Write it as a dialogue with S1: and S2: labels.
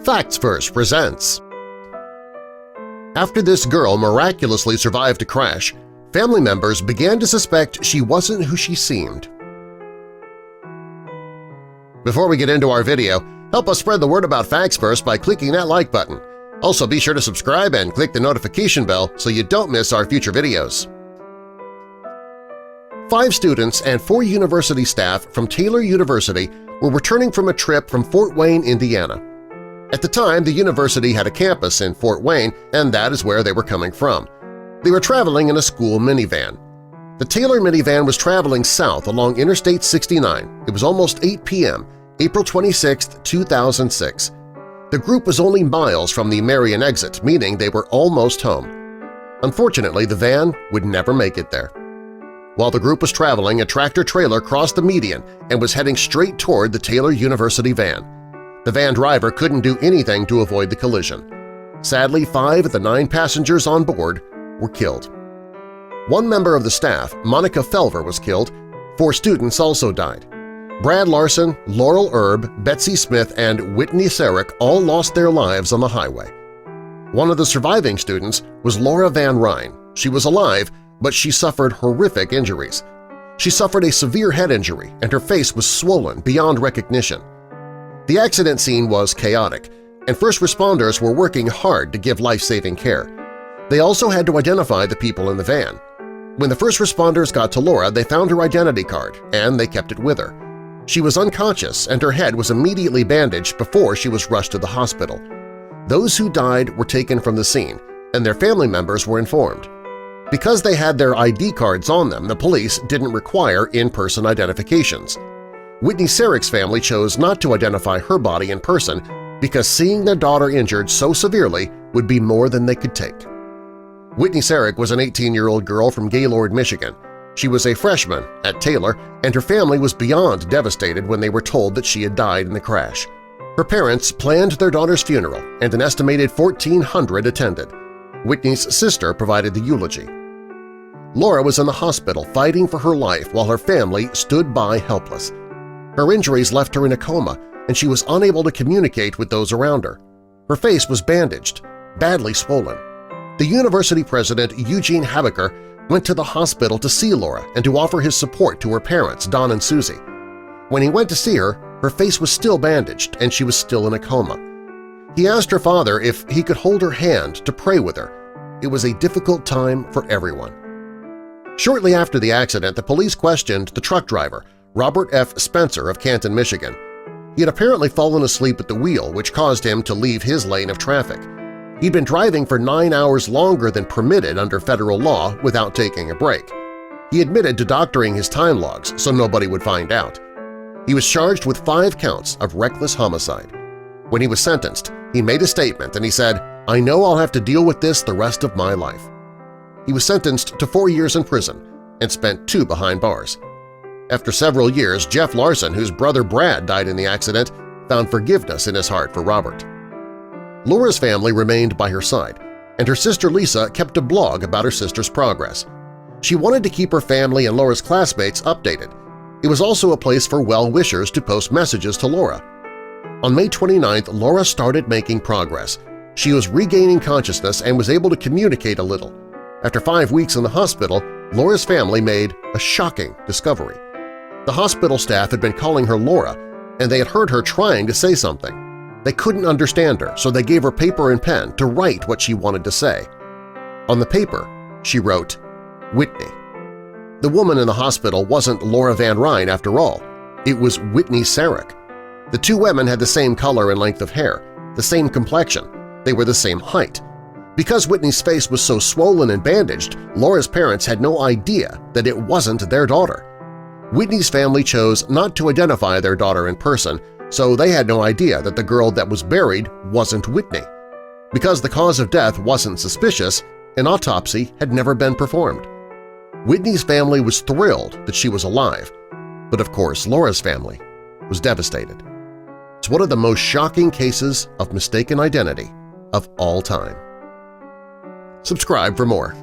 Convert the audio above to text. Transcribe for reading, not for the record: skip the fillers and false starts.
S1: Facts First presents. After this girl miraculously survived a crash, family members began to suspect she wasn't who she seemed. Before we get into our video, help us spread the word about Facts First by clicking that like button. Also, be sure to subscribe and click the notification bell so you don't miss our future videos. 5 students and 4 university staff from Taylor University were returning from a trip from Fort Wayne, Indiana. At the time, the university had a campus in Fort Wayne, and that is where they were coming from. They were traveling in a school minivan. The Taylor minivan was traveling south along Interstate 69. It was almost 8 p.m., April 26, 2006. The group was only miles from the Marion exit, meaning they were almost home. Unfortunately, the van would never make it there. While the group was traveling, a tractor-trailer crossed the median and was heading straight toward the Taylor University van. The van driver couldn't do anything to avoid the collision. Sadly, 5 of the 9 passengers on board were killed. One member of the staff, Monica Felver, was killed. 4 students also died. Brad Larson, Laurel Erb, Betsy Smith, and Whitney Sarek all lost their lives on the highway. One of the surviving students was Laura Van Ryn. She was alive, but she suffered horrific injuries. She suffered a severe head injury, and her face was swollen beyond recognition. The accident scene was chaotic, and first responders were working hard to give life-saving care. They also had to identify the people in the van. When the first responders got to Laura, they found her identity card, and they kept it with her. She was unconscious, and her head was immediately bandaged before she was rushed to the hospital. Those who died were taken from the scene, and their family members were informed. Because they had their ID cards on them, the police didn't require in-person identifications. Whitney Sarek's family chose not to identify her body in person because seeing their daughter injured so severely would be more than they could take. Whitney Sarek was an 18-year-old girl from Gaylord, Michigan. She was a freshman at Taylor, and her family was beyond devastated when they were told that she had died in the crash. Her parents planned their daughter's funeral, and an estimated 1,400 attended. Whitney's sister provided the eulogy. Laura was in the hospital fighting for her life while her family stood by helpless. Her injuries left her in a coma, and she was unable to communicate with those around her. Her face was bandaged, badly swollen. The university president, Eugene Habecker, went to the hospital to see Laura and to offer his support to her parents, Don and Susie. When he went to see her, her face was still bandaged and she was still in a coma. He asked her father if he could hold her hand to pray with her. It was a difficult time for everyone. Shortly after the accident, the police questioned the truck driver, Robert F. Spencer of Canton, Michigan. He had apparently fallen asleep at the wheel, which caused him to leave his lane of traffic. He'd been driving for 9 hours longer than permitted under federal law without taking a break. He admitted to doctoring his time logs so nobody would find out. He was charged with 5 counts of reckless homicide. When he was sentenced, he made a statement and he said, "I know I'll have to deal with this the rest of my life." He was sentenced to 4 years in prison and spent 2 behind bars. After several years, Jeff Larson, whose brother Brad died in the accident, found forgiveness in his heart for Robert. Laura's family remained by her side, and her sister Lisa kept a blog about her sister's progress. She wanted to keep her family and Laura's classmates updated. It was also a place for well-wishers to post messages to Laura. On May 29th, Laura started making progress. She was regaining consciousness and was able to communicate a little. After 5 weeks in the hospital, Laura's family made a shocking discovery. The hospital staff had been calling her Laura, and they had heard her trying to say something. They couldn't understand her, so they gave her paper and pen to write what she wanted to say. On the paper, she wrote, "Whitney." The woman in the hospital wasn't Laura Van Ryn after all. It was Whitney Sarek. The 2 women had the same color and length of hair, the same complexion. They were the same height. Because Whitney's face was so swollen and bandaged, Laura's parents had no idea that it wasn't their daughter. Whitney's family chose not to identify their daughter in person, so they had no idea that the girl that was buried wasn't Whitney. Because the cause of death wasn't suspicious, an autopsy had never been performed. Whitney's family was thrilled that she was alive, but of course Laura's family was devastated. It's one of the most shocking cases of mistaken identity of all time. Subscribe for more.